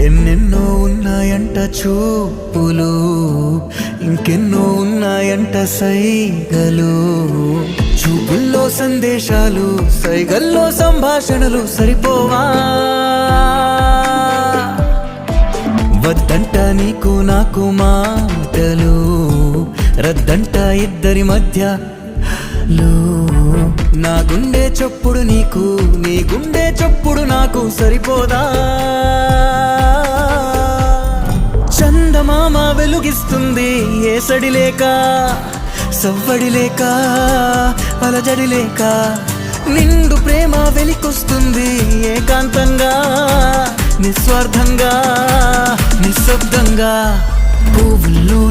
ఎన్నెన్నో ఉన్నాయంట చూపులు, ఇంకెన్నో ఉన్నాయంట సైగలు. చూపుల్లో సందేశాలు, సైగల్లో సంభాషణలు సరిపోవా? వద్దంట నీకు నాకు మాటలు, రద్దంట ఇద్దరి మధ్య. నా గుండె చప్పుడు నీకు, నీ గుండె చప్పుడు నాకు సరిపోదా? చందమామ వెలుగిస్తుంది ఏసడి లేక, సవ్వడి లేక, అలజడి లేక. నిండు ప్రేమ వెలికొస్తుంది ఏకాంతంగా, నిస్వార్థంగా, నిశ్శబ్దంగా. పువ్వుల్లో